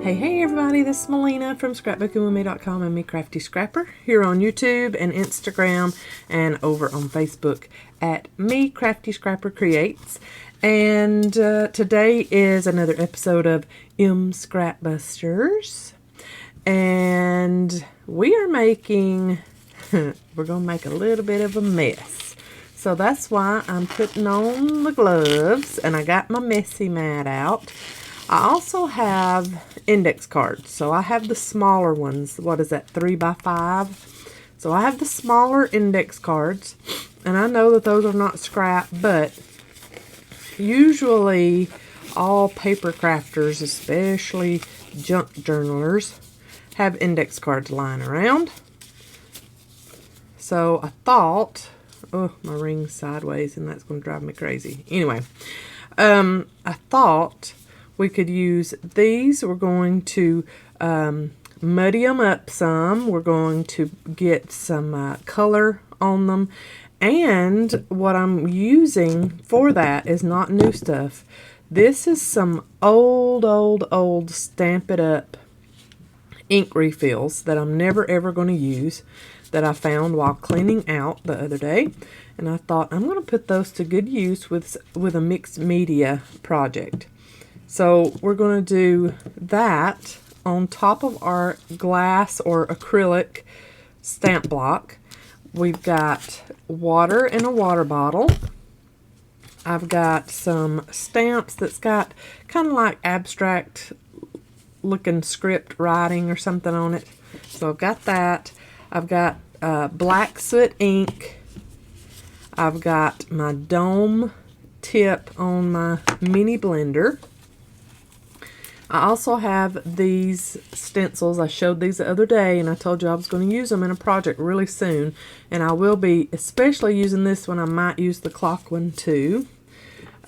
Hey everybody, this is Melina from scrapbookingwithme.com and me Crafty Scrapper here on YouTube and Instagram and over on Facebook at me Crafty Scrapper Creates. And today is another episode of Scrapbusters, and we are making we're gonna make a little bit of a mess. So that's why I'm putting on the gloves, and I got my messy mat out. I also have index cards. So I have the smaller ones. What is that, 3x5? So I have the smaller index cards, and I know that those are not scrap, but usually all paper crafters, especially junk journalers, have index cards lying around. So I thought, oh, my ring's sideways and that's going to drive me crazy. Anyway, I thought we could use these. We're going to muddy them up some. We're going to get some color on them. And what I'm using for that is not new stuff. This is some old Stamp It Up ink refills that I'm never ever going to use, that I found while cleaning out the other day. And I thought I'm going to put those to good use with a mixed media project. So we're going to do that on top of our glass or acrylic stamp block. We've got water in a water bottle. I've got some stamps that's got kind of like abstract looking script writing or something on it. So I've got that. I've got black soot ink. I've got my dome tip on my mini blender. I also have these stencils. I showed these the other day, and I told you I was going to use them in a project really soon. And I will be especially using this one. I might use the clock one too.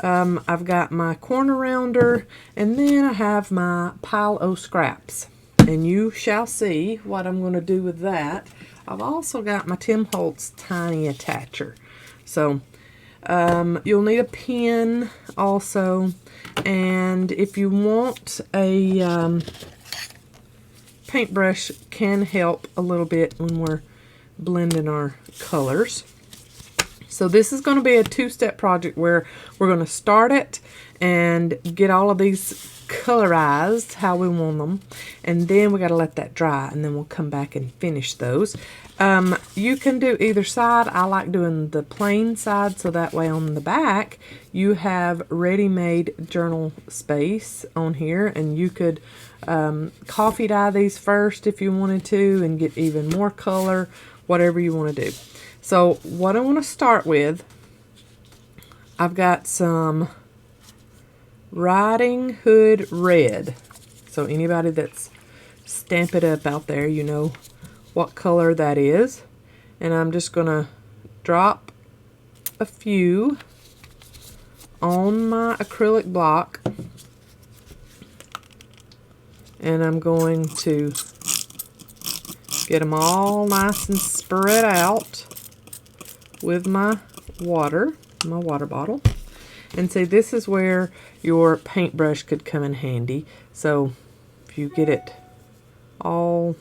I've got my corner rounder, and then I have my pile o' scraps. And you shall see what I'm going to do with that. I've also got my Tim Holtz tiny attacher. So you'll need a pen also. And if you want a paintbrush, can help a little bit when we're blending our colors. So this is going to be a two-step project where we're going to start it and get all of these colorized how we want them, and then we got to let that dry, and then we'll come back and finish those. You can do either side. I like doing the plain side, so that way on the back you have ready-made journal space on here, and you could coffee dye these first if you wanted to and get even more color, whatever you want to do. So what I want to start with, I've got some Riding Hood red. So anybody that's Stamp It Up out there, you know what color that is. And I'm just going to drop a few on my acrylic block. And I'm going to get them all nice and spread out with my water bottle. And see, this is where your paintbrush could come in handy. So if you get it all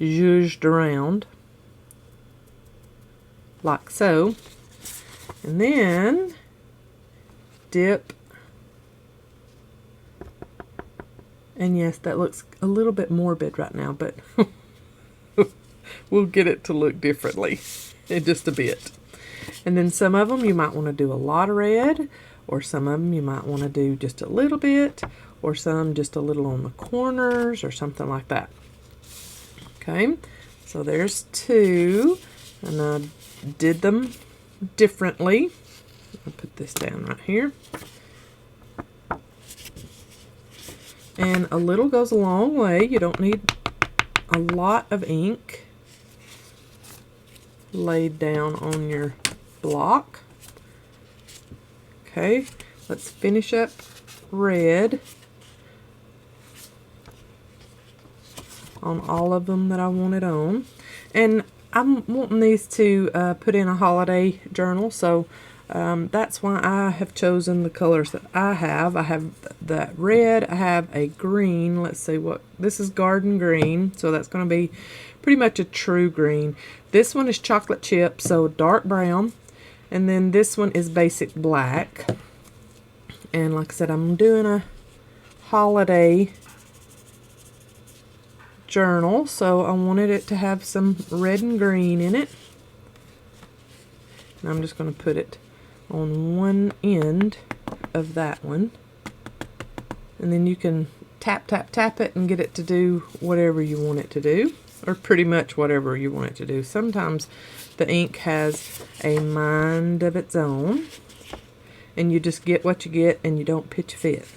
zhuzhed around like so, and then dip. And yes, that looks a little bit morbid right now, but we'll get it to look differently in just a bit. And then some of them you might want to do a lot of red, or some of them you might want to do just a little bit, or some just a little on the corners or something like that. Okay, so there's two, and I did them differently. I'll put this down right here. And a little goes a long way. You don't need a lot of ink laid down on your block. Okay, let's finish up red on all of them that I wanted on. And I'm wanting these to put in a holiday journal, so That's why I have chosen the colors that I have. I have that red, I have a green. Let's see what, this is garden green, so that's going to be pretty much a true green. This one is chocolate chip, so dark brown. And then this one is basic black. And like I said, I'm doing a holiday journal, so I wanted it to have some red and green in it. And I'm just going to put it on one end of that one. And then you can tap, tap, tap it and get it to do whatever you want it to do. Or pretty much whatever you want it to do. Sometimes the ink has a mind of its own. And you just get what you get and you don't pitch a fit.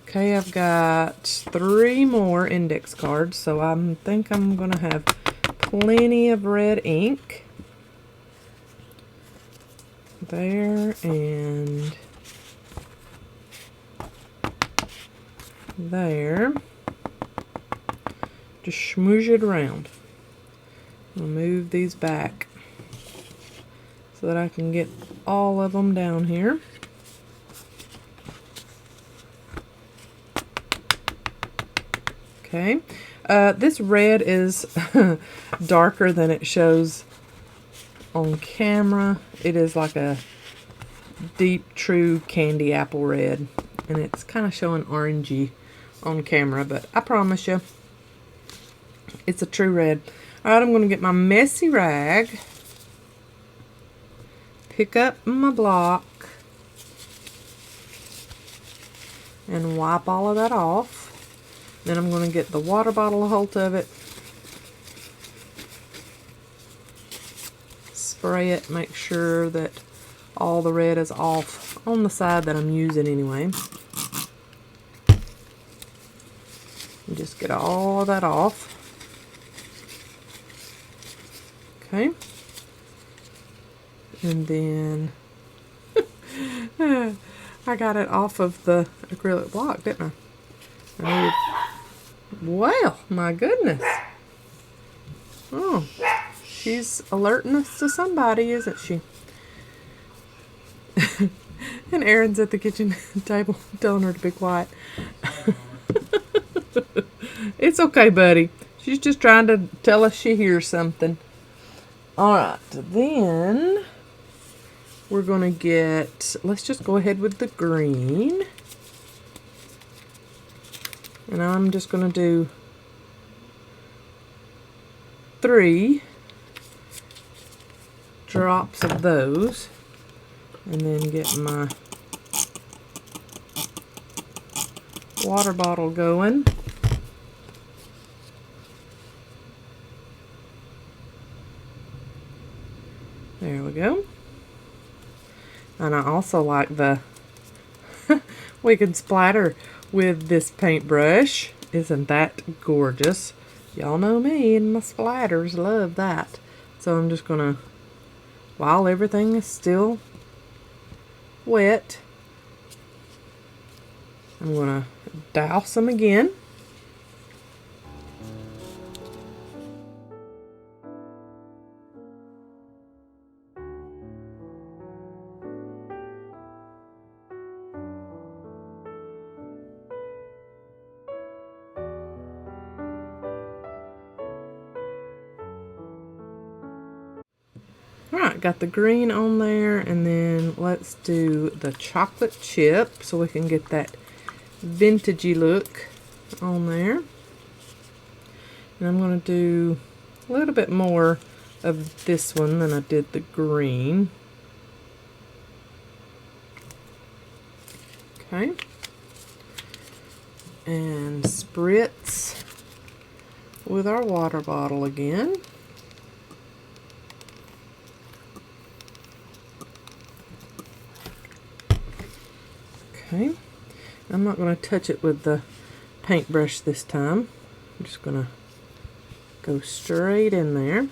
Okay, I've got 3 more index cards, so I think I'm going to have plenty of red ink. There and there. Just smoosh it around. I'll move these back so that I can get all of them down here. Okay, this red is darker than it shows on camera. It is like a deep, true candy apple red, and it's kind of showing orangey on camera, but I promise you, it's a true red. All right, I'm going to get my messy rag, pick up my block, and wipe all of that off. Then I'm going to get the water bottle a hold of it, spray it, make sure that all the red is off on the side that I'm using anyway. And just get all of that off. Okay. And then I got it off of the acrylic block, didn't I? Well, my goodness. Oh, she's alerting us to somebody, isn't she? And Erin's at the kitchen table telling her to be quiet. It's okay, buddy. She's just trying to tell us she hears something. Alright, then we're going to get, let's just go ahead with the green. And I'm just going to do 3 drops of those. And then get my water bottle going. There we go. And I also like the we can splatter with this paintbrush. Isn't that gorgeous? Y'all know me and my splatters, love that. So I'm just gonna, while everything is still wet, I'm gonna douse them again. Alright, got the green on there, and then let's do the chocolate chip so we can get that vintagey look on there. And I'm going to do a little bit more of this one than I did the green. Okay. And spritz with our water bottle again. Okay, I'm not going to touch it with the paintbrush this time. I'm just going to go straight in there.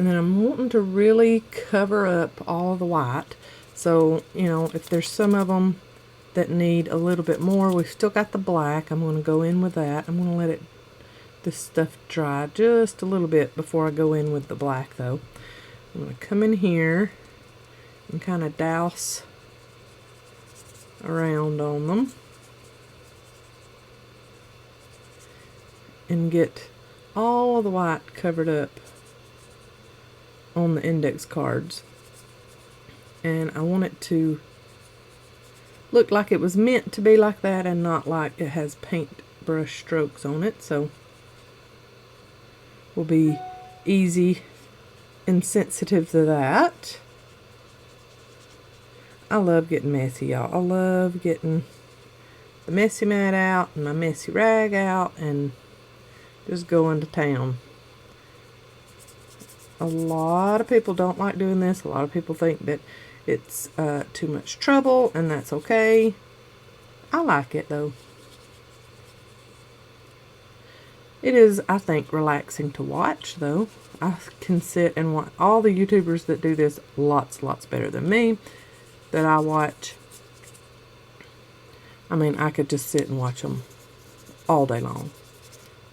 And then I'm wanting to really cover up all the white. So, you know, if there's some of them that need a little bit more, we've still got the black. I'm going to go in with that. I'm going to let this stuff dry just a little bit before I go in with the black, though. I'm going to come in here and kind of douse around on them and get all of the white covered up on the index cards. And I want it to look like it was meant to be like that and not like it has paintbrush strokes on it. So we'll be easy and sensitive to that. I love getting messy, y'all. I love getting the messy mat out and my messy rag out and just going to town. A lot of people don't like doing this. A lot of people think that it's too much trouble, and that's okay. I like it, though. It is, I think, relaxing to watch, though. I can sit and watch all the YouTubers that do this lots better than me that I watch. I mean, I could just sit and watch them all day long.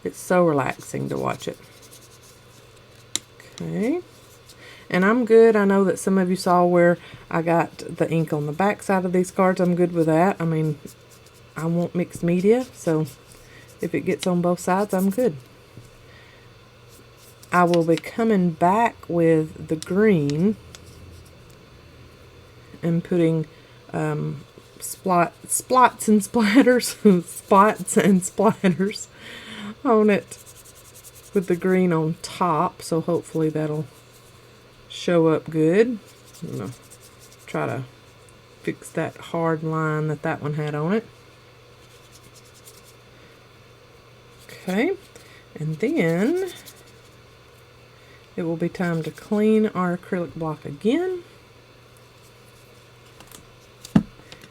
It's so relaxing to watch it. Okay. And I'm good. I know that some of you saw where I got the ink on the back side of these cards. I'm good with that. I mean, I want mixed media, so if it gets on both sides, I'm good. I will be coming back with the green and putting splots and splatters, spots and splatters on it with the green on top. So hopefully that'll show up good. I'm gonna try to fix that hard line that one had on it. Okay, and then it will be time to clean our acrylic block again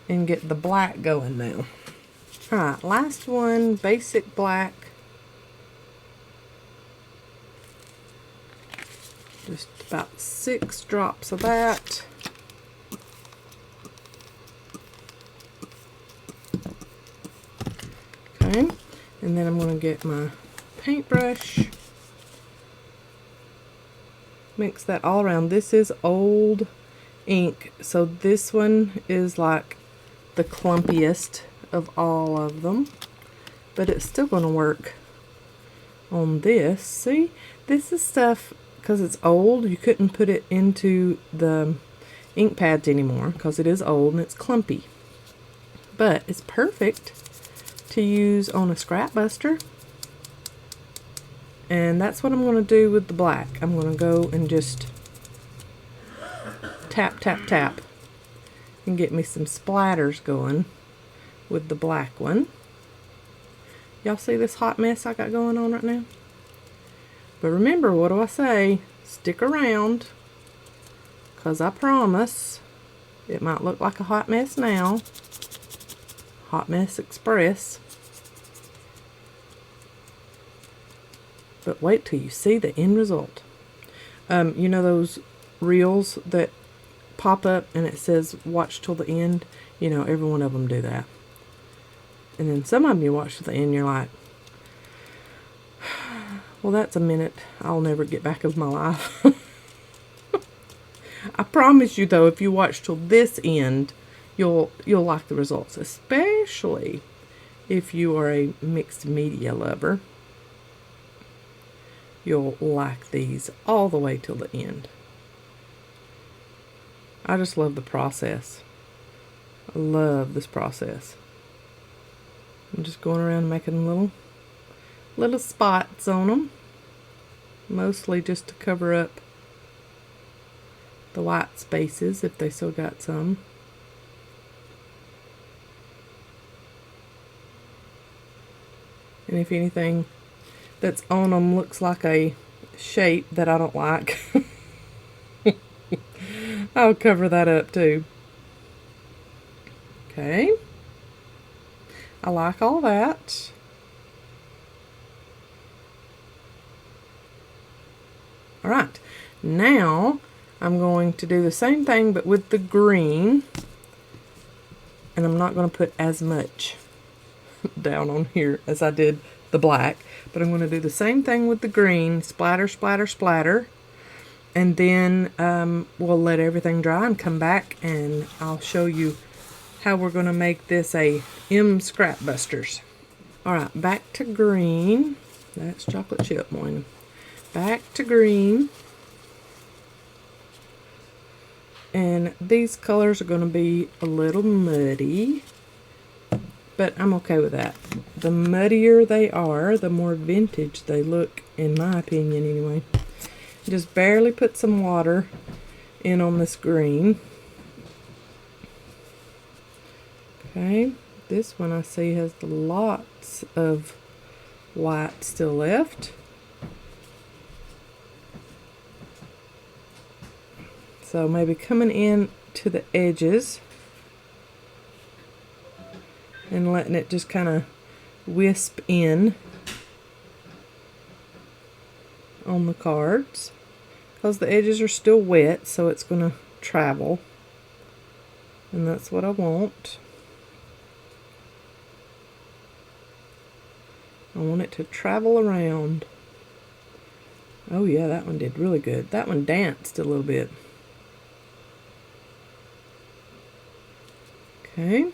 and get the black going now. Alright, last one, basic black. Just about 6 drops of that. Okay, and then I'm going to get my paintbrush. Mix that all around. This is old ink, so this one is like the clumpiest of all of them, but it's still going to work on this. See, this is stuff, because it's old, you couldn't put it into the ink pads anymore because it is old and it's clumpy, but it's perfect to use on a scrap buster. And that's what I'm going to do with the black. I'm going to go and just tap, tap, tap and get me some splatters going with the black one. Y'all see this hot mess I got going on right now? But remember, what do I say? Stick around, because I promise it might look like a hot mess now. Hot mess express. But wait till you see the end result. You know those reels that pop up and it says watch till the end? You know, every one of them do that. And then some of them you watch till the end and you're like, well, that's a minute I'll never get back of my life. I promise you, though, if you watch till this end, you'll like the results, especially if you are a mixed media lover. You'll like these all the way till the end. I just love the process. I love this process. I'm just going around making little spots on them, mostly just to cover up the white spaces if they still got some. And if anything that's on them looks like a shape that I don't like, I'll cover that up too. Okay, I like all that. Alright, Now I'm going to do the same thing but with the green, and I'm not going to put as much down on here as I did the black, but I'm going to do the same thing with the green, splatter, splatter, splatter, and then we'll let everything dry and come back and I'll show you how we're going to make this a M Scrap Busters. Alright, back to green. That's chocolate chip, Melina. Back to green. And these colors are going to be a little muddy, but I'm okay with that. The muddier they are, the more vintage they look, in my opinion anyway. Just barely put some water in on this green. Okay, this one I see has lots of white still left. So maybe coming in to the edges and letting it just kind of wisp in on the cards, because the edges are still wet, so it's going to travel, and that's what I want. I want it to travel around. Oh yeah, that one did really good. That one danced a little bit. Okay.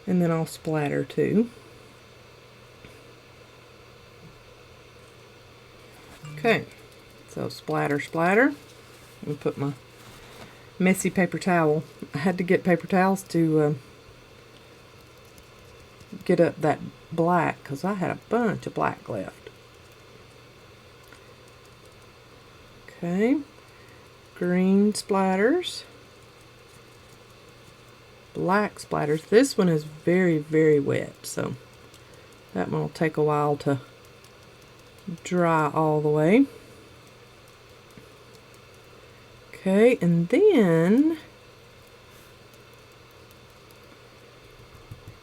And then I'll splatter too. Okay, so splatter, splatter. I'll put my messy paper towel. I had to get paper towels to get up that black because I had a bunch of black left. Okay. Green splatters, black splatters. This one is very, very wet, so that one will take a while to dry all the way. Okay, and then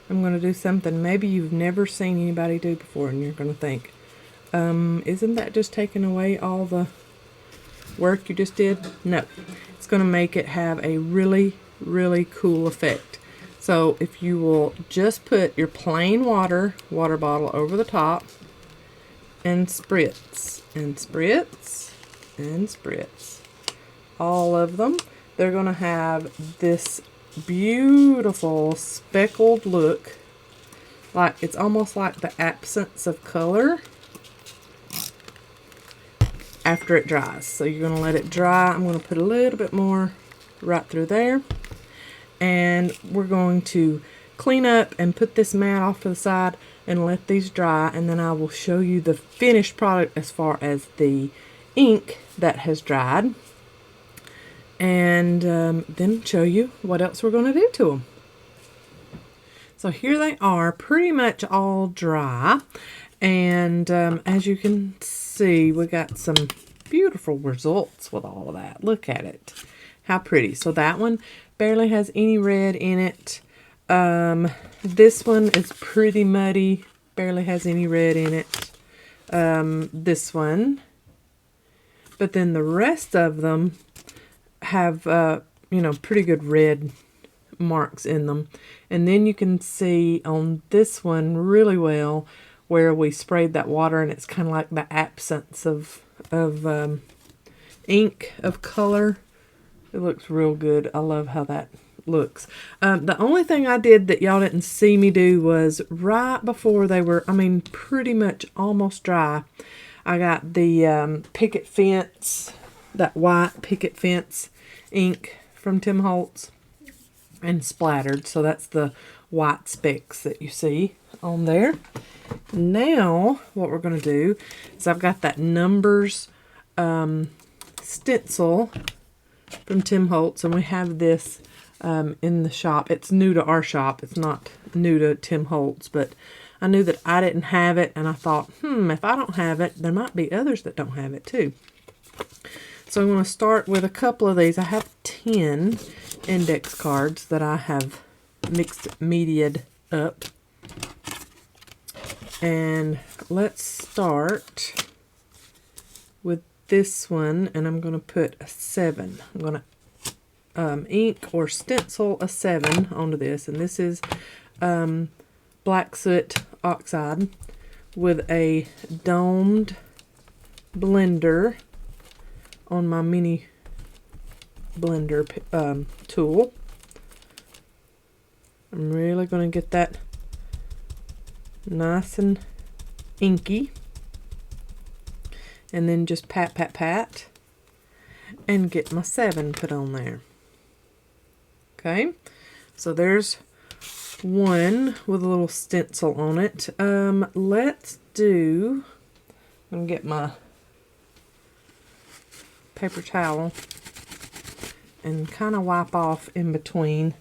I'm going to do something maybe you've never seen anybody do before, and you're going to think, isn't that just taking away all the work you just did? No, it's going to make it have a really, really cool effect. So if you will just put your plain water bottle over the top and spritz and spritz and spritz all of them, they're going to have this beautiful speckled look, like it's almost like the absence of color after it dries. So you're going to let it dry. I'm going to put a little bit more right through there, and we're going to clean up and put this mat off to the side and let these dry, and then I will show you the finished product as far as the ink that has dried, and then show you what else we're going to do to them. So here they are, pretty much all dry, and as you can see, we got some beautiful results with all of that. Look at it, how pretty. So that one barely has any red in it. This one is pretty muddy, barely has any red in it. This one, but then the rest of them have you know, pretty good red marks in them. And then you can see on this one really well where we sprayed that water, and it's kind of like the absence of ink, of color. It looks real good. I love how that looks. The only thing I did that y'all didn't see me do was right before they were, I mean, pretty much almost dry, I got the picket fence, that white picket fence ink from Tim Holtz, and splattered. So that's the white specks that you see on there. Now what we're going to do is I've got that numbers stencil from Tim Holtz, and we have this in the shop. It's new to our shop. It's not new to Tim Holtz, but I knew that I didn't have it, and I thought, if I don't have it, there might be others that don't have it too. So I'm going to start with a couple of these. I have 10 index cards that I have mixed media'd up. And let's start with this one, and I'm going to put a 7. I'm going to ink or stencil a 7 onto this, and this is black soot oxide with a domed blender on my mini blender tool. I'm really going to get that nice and inky, and then just pat, pat, pat, and get my 7 put on there. Okay, so there's one with a little stencil on it. Let's do, I'm going to get my paper towel and kind of wipe off in between.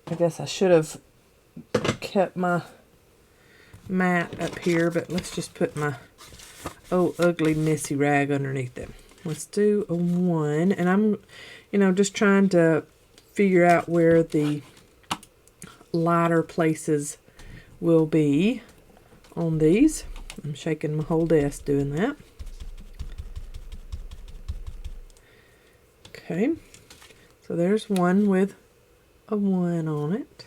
I guess I should have kept my mat up here, but let's just put my ugly messy rag underneath it. Let's do a 1, and I'm just trying to figure out where the lighter places will be on these. I'm shaking my whole desk doing that. Okay, so there's one with a 1 on it.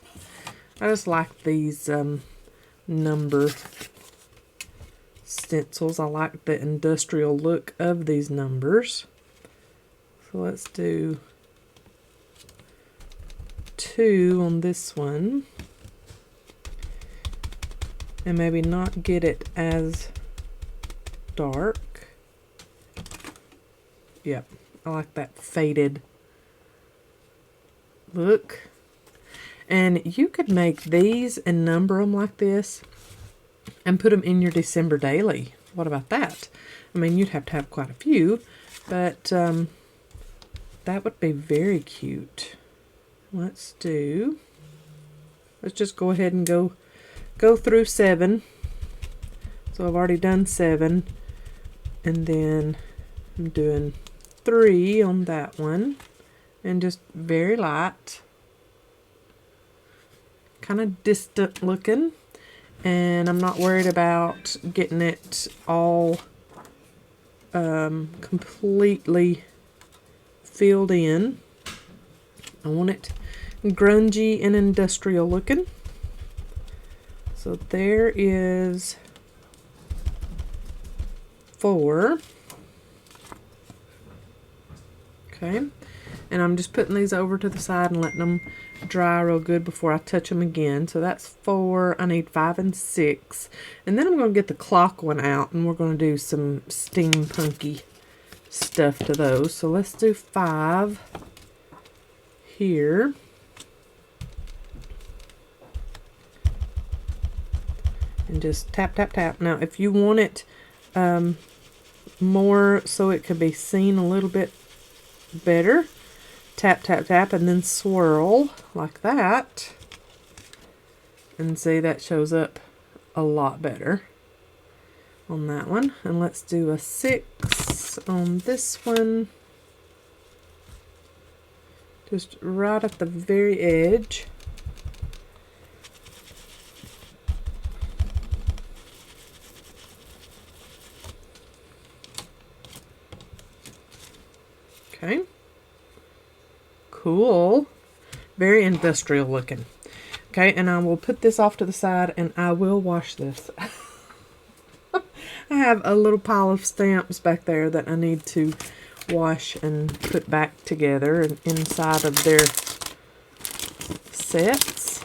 I just like these number stencils. I like the industrial look of these numbers. So let's do 2 on this one, and maybe not get it as dark. Yep, I like that faded look. And you could make these and number them like this and put them in your December daily. What about that? I mean, you'd have to have quite a few, but that would be very cute. Let's just go ahead and go through 7. So I've already done 7, and then I'm doing 3 on that one, and just very light, kind of distant looking, and I'm not worried about getting it all completely filled in. I want it grungy and industrial looking. So there is 4. Okay, and I'm just putting these over to the side and letting them dry real good before I touch them again. So that's 4. I need 5 and 6, and then I'm going to get the clock one out, and we're going to do some steampunky stuff to those. So let's do 5 here. And just tap, tap, tap. Now, if you want it more so it could be seen a little bit better, tap, tap, tap, and then swirl like that. And see, that shows up a lot better on that one. And let's do a 6 on this one. Just right at the very edge. Okay. Cool. Very industrial looking. Okay, and I will put this off to the side, and I will wash this. I have a little pile of stamps back there that I need to wash and put back together and inside of their sets.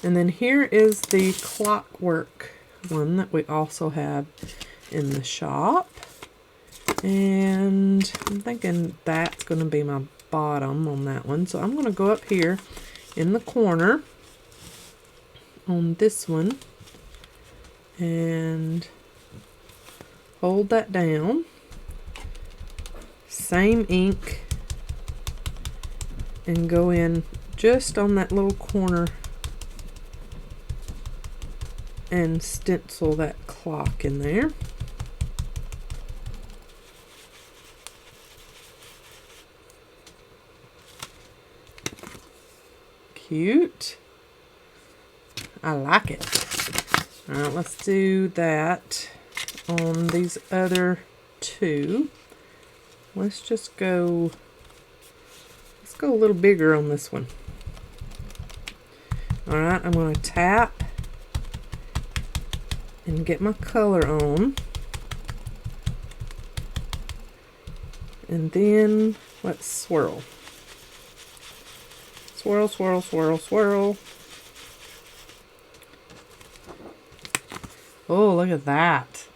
And then here is the clockwork one that we also have in the shop. And I'm thinking that's going to be my bottom on that one. So I'm going to go up here in the corner on this one and hold that down. Same ink, and go in just on that little corner and stencil that clock in there. Cute. I like it. All right, let's do that on these other two. Let's just go, let's go a little bigger on this one. All right, I'm going to tap and get my color on. And then let's swirl. Swirl, swirl, swirl, swirl. Oh, look at that.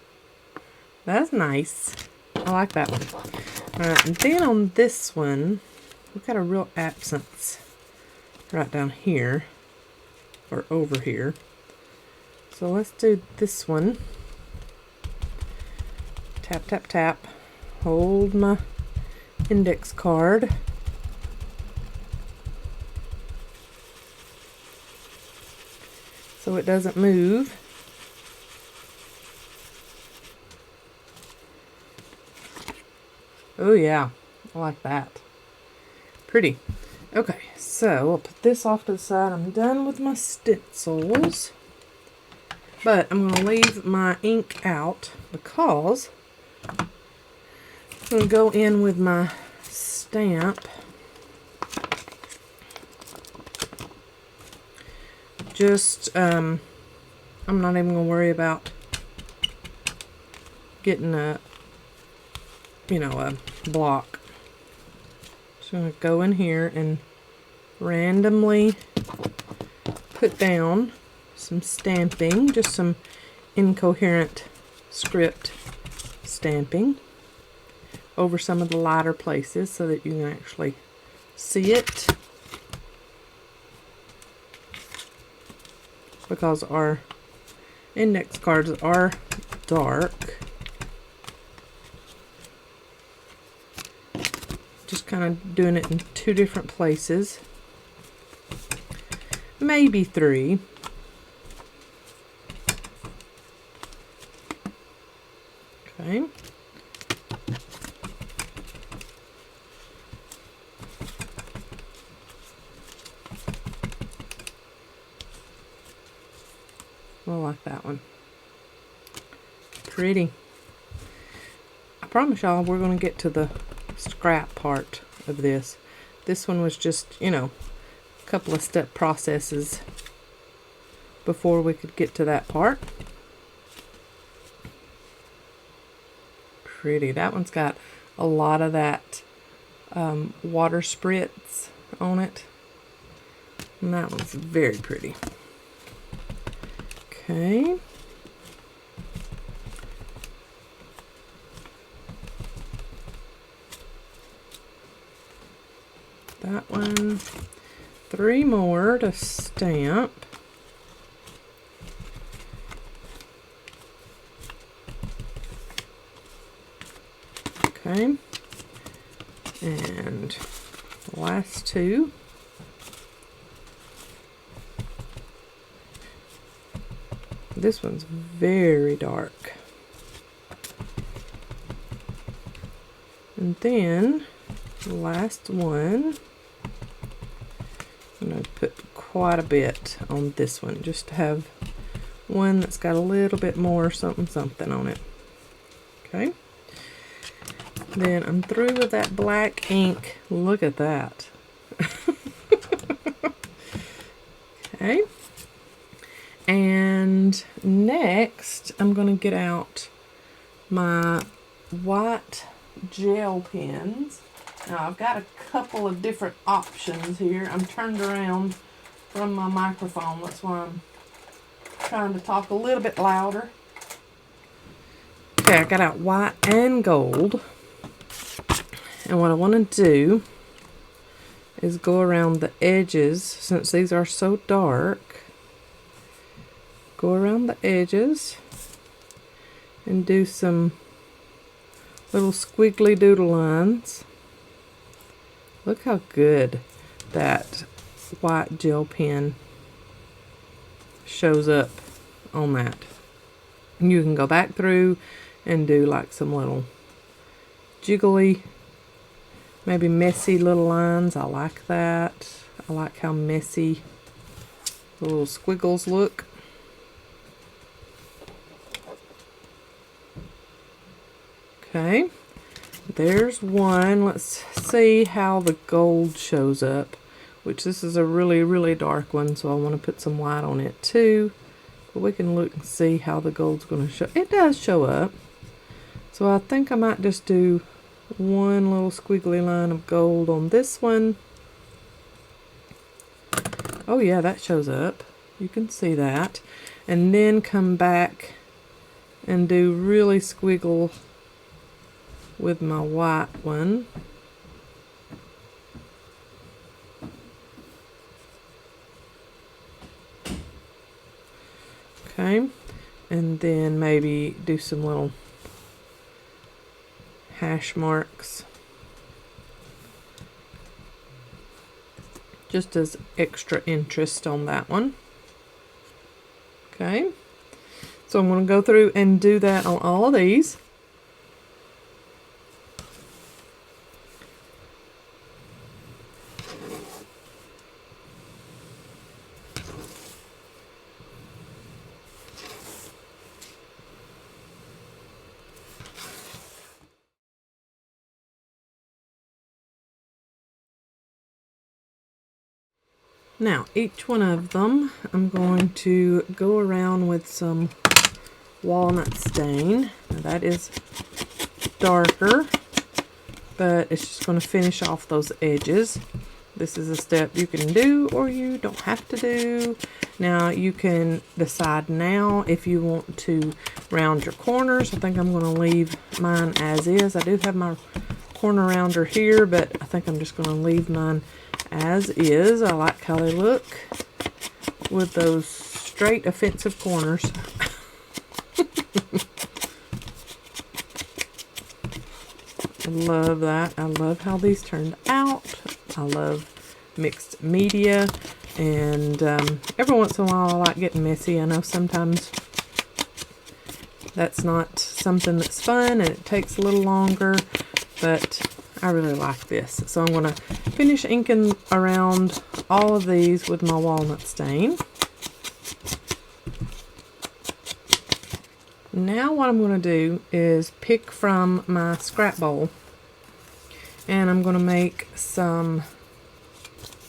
That's nice. I like that one. Alright, and then on this one, we've got a real absence right down here, or over here. So let's do this one. Tap, tap, tap. Hold my index card. So it doesn't move. Oh yeah, I like that. Pretty. Okay, so I'll put this off to the side. I'm done with my stencils. But I'm going to leave my ink out because I'm going to go in with my stamp. Just, I'm not even going to worry about getting a block. Just going to go in here and randomly put down some stamping, just some incoherent script stamping over some of the lighter places so that you can actually see it, because our index cards are dark. Just kind of doing it in 2 different places, maybe 3. Okay. I like that one. Pretty. I promise y'all we're going to get to the scrap part of this. This one was just, a couple of step processes before we could get to that part. Pretty. That one's got a lot of that water spritz on it. And that one's very pretty. Okay. That one. 3 more to stamp. Okay. And the last 2. This one's very dark. And then the last one, I'm going to put quite a bit on this one just to have one that's got a little bit more something something on it. Okay. Then I'm through with that black ink. Look at that. Okay. And next, I'm going to get out my white gel pens. Now, I've got a couple of different options here. I'm turned around from my microphone. That's why I'm trying to talk a little bit louder. Okay, I got out white and gold. And what I want to do is go around the edges, since these are so dark. Go around the edges and do some little squiggly doodle lines. Look how good that white gel pen shows up on that. And you can go back through and do like some little jiggly, maybe messy little lines. I like that. I like how messy The little squiggles look. Okay, there's one. Let's see how the gold shows up, which this is a really, really dark one, so I want to put some white on it too. But we can look and see how the gold's going to show. It does show up. So I think I might just do one little squiggly line of gold on this one. Oh yeah, that shows up. You can see that. And then come back and do really squiggle with my white one. Okay, and then maybe do some little hash marks just as extra interest on that one. Okay, so I'm going to go through and do that on all of these. Now, each one of them, I'm going to go around with some walnut stain. Now, that is darker, but it's just going to finish off those edges. This is a step you can do or you don't have to do. Now, you can decide now if you want to round your corners. I think I'm going to leave mine as is. I do have my corner rounder here, but I think I'm just going to leave mine as is. I like how they look with those straight offensive corners. I love that. I love how these turned out. I love mixed media, and every once in a while I like getting messy. I know sometimes that's not something that's fun and it takes a little longer, but I really like this. So I'm going to finish inking around all of these with my walnut stain. Now what I'm going to do is pick from my scrap bowl, and I'm going to make some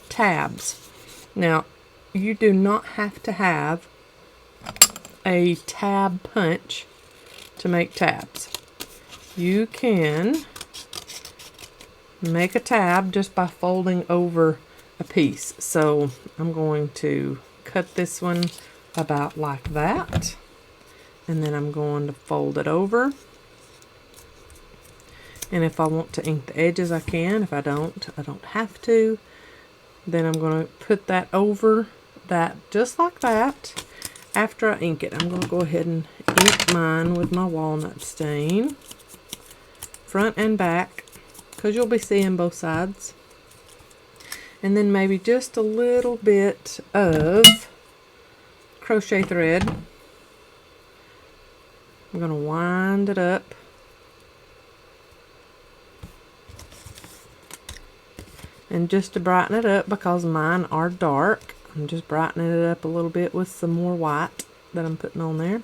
tabs. Now, you do not have to have a tab punch to make tabs. You can make a tab just by folding over a piece. So I'm going to cut this one about like that, and then I'm going to fold it over. And if I want to ink the edges, I can. If I don't have to. Then I'm going to put that over that just like that. After I ink it, I'm going to go ahead and ink mine with my walnut stain, front and back, because you'll be seeing both sides. And then maybe just a little bit of crochet thread. I'm going to wind it up. And just to brighten it up, because mine are dark, I'm just brightening it up a little bit with some more white that I'm putting on there,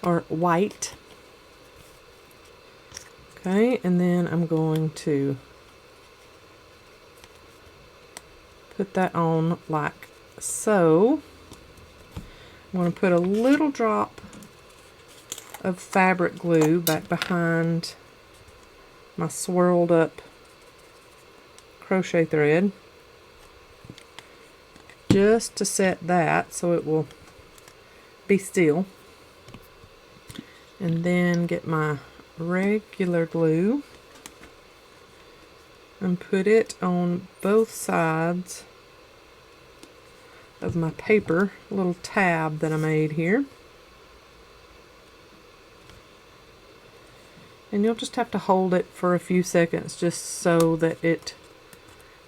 or white. Okay, and then I'm going to put that on like so. I'm going to put a little drop of fabric glue back behind my swirled up crochet thread, just to set that so it will be still. And then get my regular glue and put it on both sides of my paper little tab that I made here. And you'll just have to hold it for a few seconds just so that it,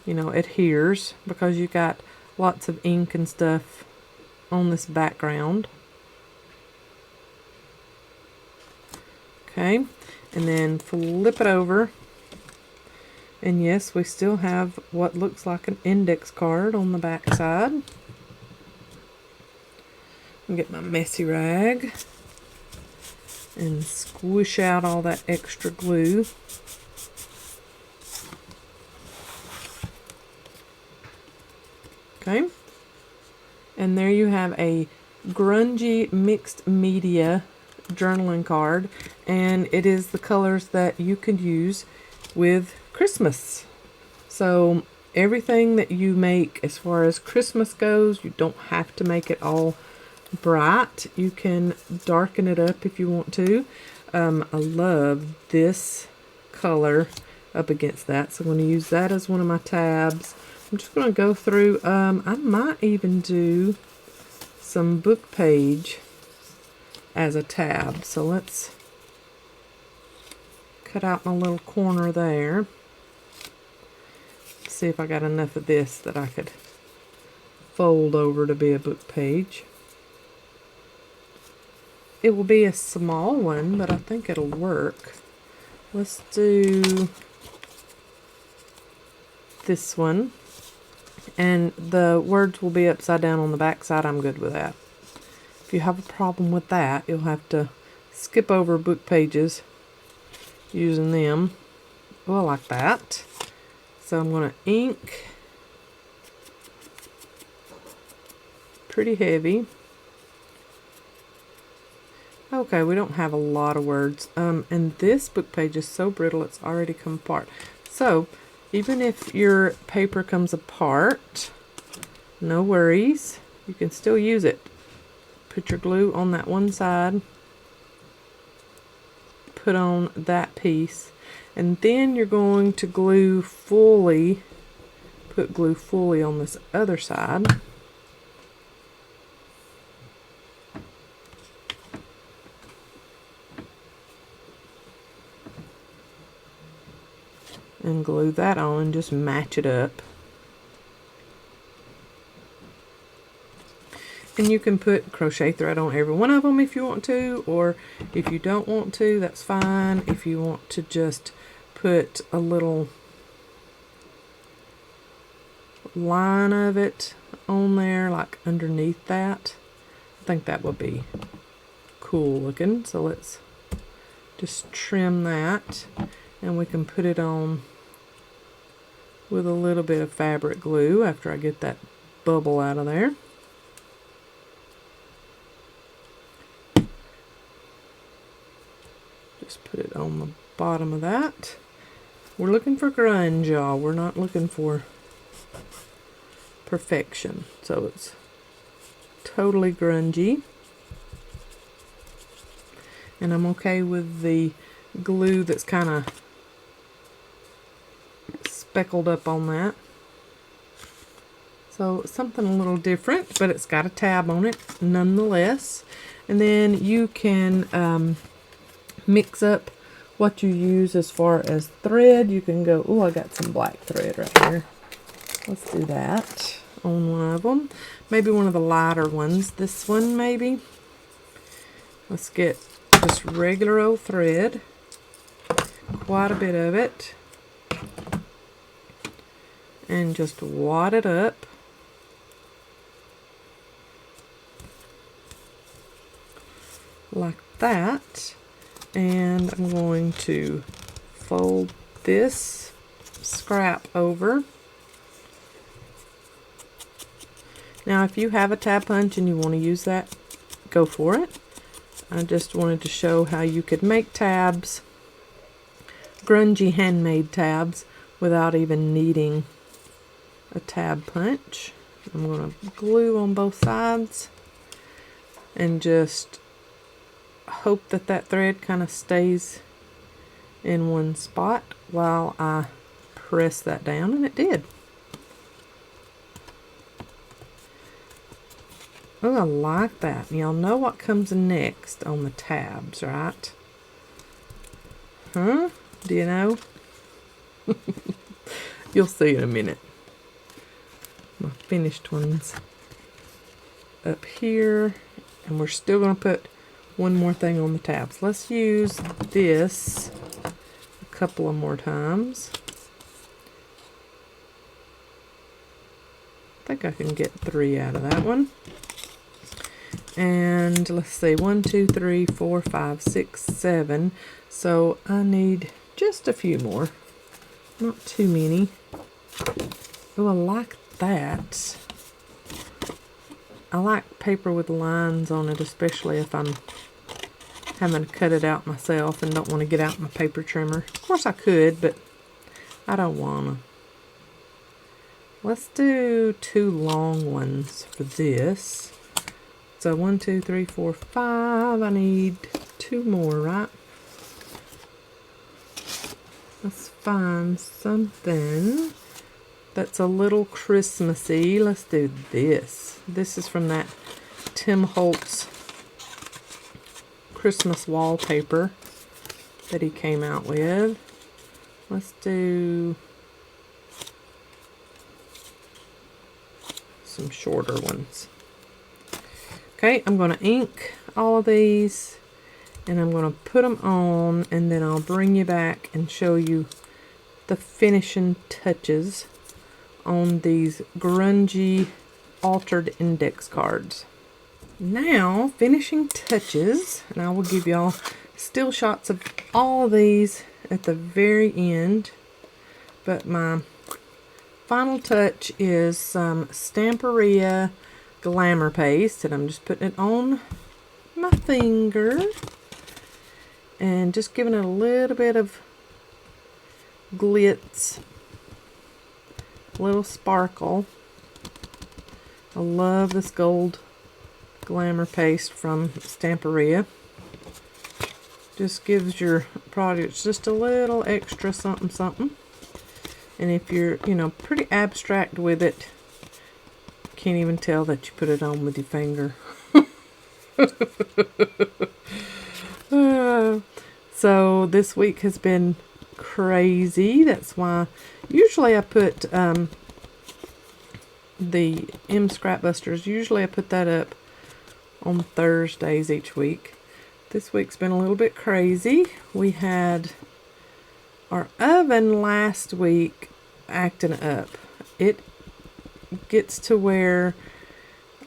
you know, adheres, because you got lots of ink and stuff on this background. Okay, and then flip it over, and yes, we still have what looks like an index card on the back side. Get my messy rag and squish out all that extra glue. Okay, and there you have a grungy mixed media journaling card, and it is the colors that you can use with Christmas. So everything that you make as far as Christmas goes, you don't have to make it all bright. You can darken it up if you want to. I love this color up against that, so I'm going to use that as one of my tabs. I'm just going to go through, I might even do some book page as a tab. So let's cut out my little corner there. See if I got enough of this that I could fold over to be a book page. It will be a small one, but I think it'll work. Let's do this one. And the words will be upside down on the back side. I'm good with that. If you have a problem with that, you'll have to skip over book pages using them. Oh, I like that. So I'm going to ink pretty heavy. Okay, we don't have a lot of words. And this book page is so brittle it's already come apart. So even if your paper comes apart, no worries. You can still use it. Put your glue on that one side. Put on that piece. And then you're going to glue fully, put glue fully on this other side. And glue that on and just match it up. And you can put crochet thread on every one of them if you want to, or if you don't want to, that's fine. If you want to just put a little line of it on there, like underneath that, I think that would be cool looking. So let's just trim that, and we can put it on with a little bit of fabric glue after I get that bubble out of there. Just put it on the bottom of that. We're looking for grunge, y'all. We're not looking for perfection. So it's totally grungy. And I'm okay with the glue that's kind of speckled up on that. So something a little different, but it's got a tab on it nonetheless. And then you can mix up what you use as far as thread. You can go, oh, I got some black thread right here. Let's do that on one of them. Maybe one of the lighter ones. This one maybe. Let's get just regular old thread. Quite a bit of it. And just wad it up. Like that. And I'm going to fold this scrap over. Now if you have a tab punch and you want to use that, go for it. I just wanted to show how you could make tabs, grungy handmade tabs, without even needing a tab punch. I'm going to glue on both sides and just hope that that thread kind of stays in one spot while I press that down, and it did. Oh, I like that. Y'all know what comes next on the tabs, right? Huh? Do you know? You'll see in a minute. My finished ones up here, and we're still going to put one more thing on the tabs. Let's use this a couple of more times. I think I can get 3 out of that one. And let's see, 1, 2, 3, 4, 5, 6, 7. So I need just a few more, not too many. Oh, I like that. I like paper with lines on it, especially if I'm having to cut it out myself and don't want to get out my paper trimmer. Of course I could, but I don't want to. Let's do 2 long ones for this. So 1, 2, 3, 4, 5. I need 2 more, right? Let's find something that's a little Christmassy. Let's do this. This is from that Tim Holtz Christmas wallpaper that he came out with. Let's do some shorter ones. Okay, I'm going to ink all of these and I'm going to put them on, and then I'll bring you back and show you the finishing touches on these grungy altered index cards. Now, finishing touches, and I will give y'all still shots of all of these at the very end, but my final touch is some Stamperia Glamour Paste, and I'm just putting it on my finger and just giving it a little bit of glitz, a little sparkle. I love this gold Glamour Paste from Stamperia. Just gives your products just a little extra something something. And if you're, you know, pretty abstract with it, can't even tell that you put it on with your finger. So this week has been crazy. That's why usually I put the M Scrap Busters, usually I put that up on Thursdays each week. This week's been a little bit crazy. We had our oven last week acting up. It gets to where,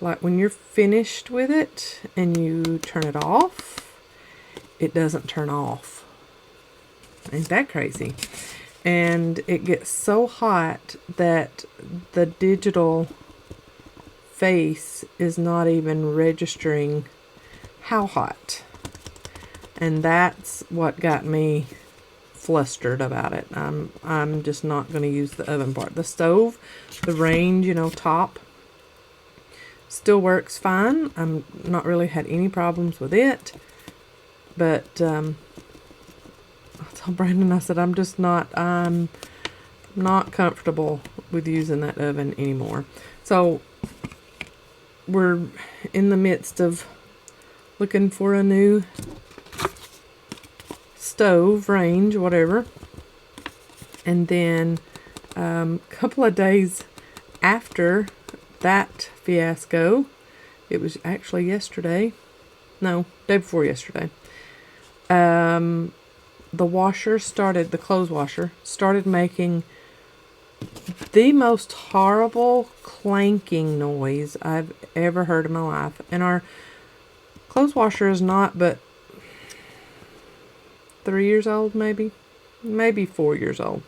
like, when you're finished with it and you turn it off, it doesn't turn off. Ain't that crazy? And it gets so hot that the digital face is not even registering how hot. And that's what got me flustered about it. I'm just not going to use the oven part. The stove, the range, you know, top, still works fine. I'm not really had any problems with it. But I told Brandon, I said, I'm not comfortable with using that oven anymore. So we're in the midst of looking for a new stove, range, whatever. And then a couple of days after that fiasco, it was actually yesterday, no, day before yesterday, the washer started, the clothes washer started making the most horrible clanking noise I've ever heard in my life. And our clothes washer is not but 3 years old, maybe 4 years old.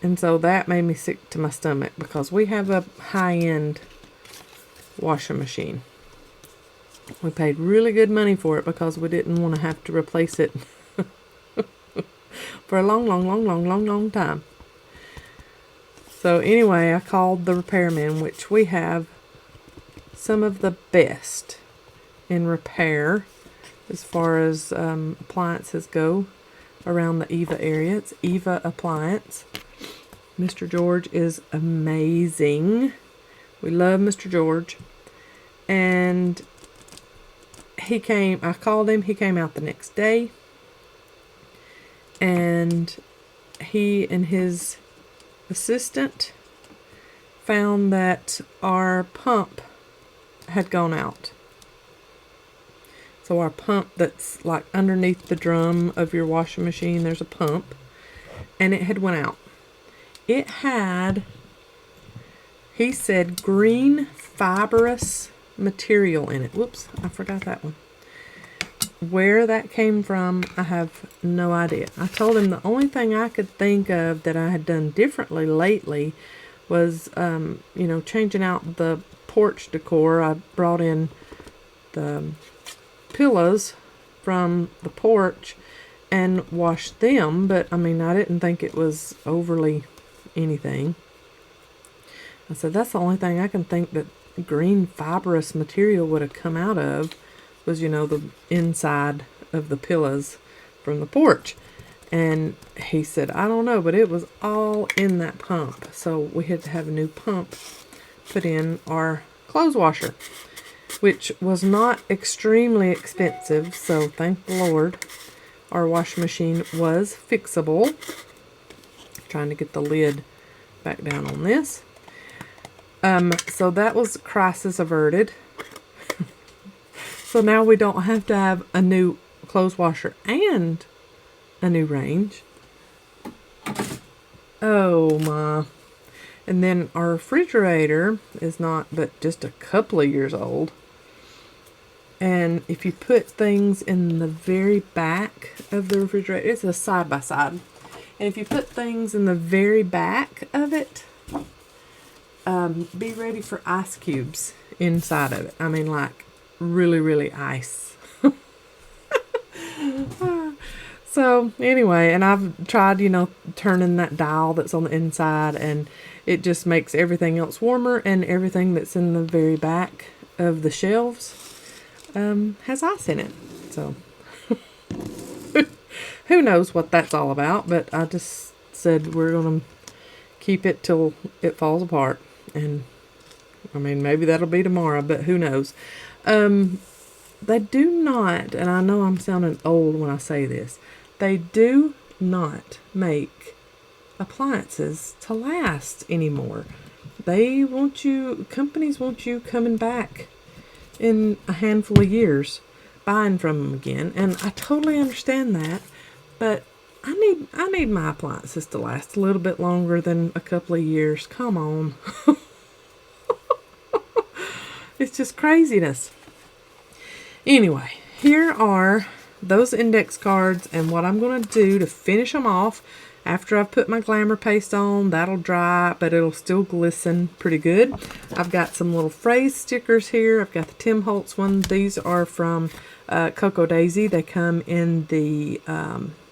And so that made me sick to my stomach, because we have a high-end washing machine. We paid really good money for it because we didn't want to have to replace it for a long time. So anyway, I called the repairman, which we have some of the best in repair as far as appliances go around the Eva area. It's Eva Appliance. Mr. George is amazing. We love Mr. George. And he came, I called him, he came out the next day. And he and his assistant found that our pump had gone out. So our pump that's like underneath the drum of your washing machine, there's a pump, and it had went out. It had, he said, green fibrous material in it. Whoops, I forgot that one. Where that came from, I have no idea. I told him the only thing I could think of that I had done differently lately was, you know, changing out the porch decor. I brought in the pillows from the porch and washed them, but I mean, I didn't think it was overly anything. I said, that's the only thing I can think that green fibrous material would have come out of was, you know, the inside of the pillows from the porch. And he said, I don't know, but it was all in that pump. So we had to have a new pump put in our clothes washer, which was not extremely expensive. So thank the Lord, our washing machine was fixable. Trying to get the lid back down on this. So that was crisis averted. So now we don't have to have a new clothes washer and a new range. Oh my. And then our refrigerator is not but just a couple of years old. And if you put things in the very back of the refrigerator, it's a side by side. And if you put things in the very back of it, be ready for ice cubes inside of it. I mean, like really, really ice. So anyway, and I've tried, you know, turning that dial that's on the inside, and it just makes everything else warmer, and everything that's in the very back of the shelves has ice in it. So who knows what that's all about, but I just said we're going to keep it till it falls apart. And I mean, maybe that'll be tomorrow, but who knows. They do not, and I know I'm sounding old when I say this, they do not make appliances to last anymore. They want you, companies want you coming back in a handful of years, buying from them again. And I totally understand that, but I need my appliances to last a little bit longer than a couple of years. Come on. It's just craziness. Anyway, here are those index cards, and what I'm going to do to finish them off after I've put my glamour paste on. That'll dry, but it'll still glisten pretty good. I've got some little phrase stickers here. I've got the Tim Holtz one. These are from Cocoa Daisy. They come in the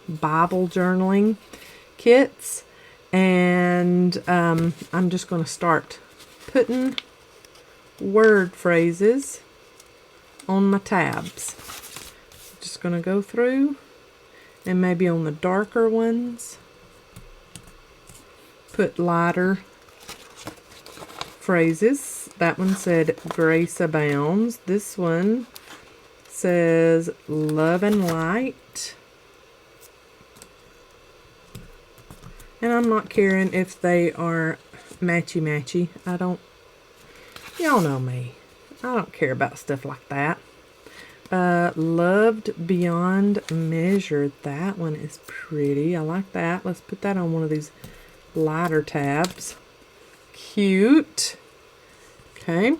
Bible journaling kits, and I'm just going to start putting word phrases on my tabs. Just going to go through, and maybe on the darker ones put lighter phrases. That one said grace abounds. This one says love and light. And I'm not caring if they are matchy-matchy. Y'all know me. I don't care about stuff like that. Loved beyond measure. That one is pretty. I like that. Let's put that on one of these lighter tabs. Cute. Okay.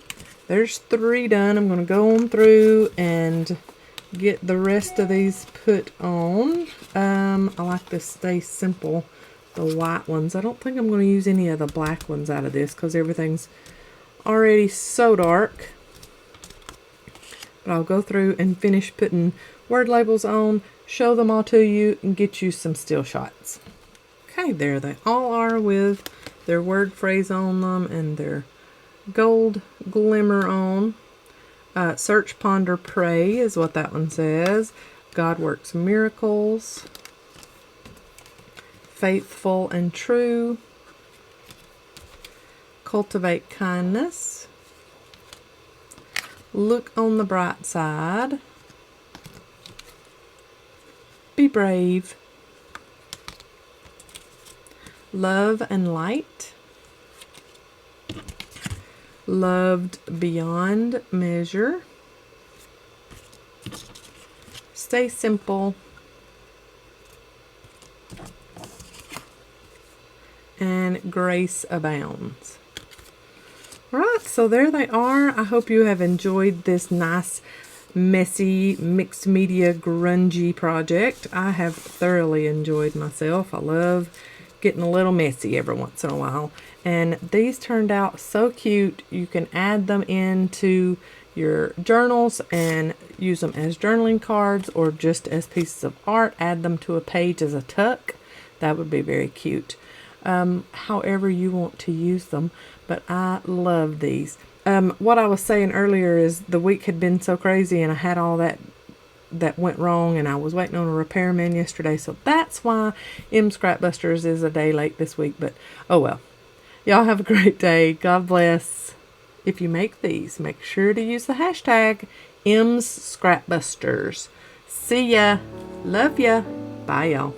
There's 3 done. I'm going to go on through and get the rest of these put on. I like this Stay Simple, the white ones. I don't think I'm going to use any of the black ones out of this because everything's already so dark. But I'll go through and finish putting word labels on, show them all to you, and get you some still shots. Okay, there they all are with their word phrase on them and their gold glimmer on. Search, ponder, pray is what that one says. God works miracles. Faithful and true. Cultivate kindness. Look on the bright side. Be brave. Love and light. Loved beyond measure. Stay simple. And grace abounds. Right, so there they are. I hope you have enjoyed this nice, messy, mixed media, grungy project. I have thoroughly enjoyed myself. I love getting a little messy every once in a while. And these turned out so cute. You can add them into your journals and use them as journaling cards or just as pieces of art. Add them to a page as a tuck. That would be very cute. However you want to use them, but I love these. What I was saying earlier is the week had been so crazy and I had all that went wrong and I was waiting on a repairman yesterday, so that's why Scrapbusters is a day late this week, but oh well. Y'all have a great day. God bless. If you make these, make sure to use the hashtag Scrapbusters. See ya. Love ya. Bye y'all.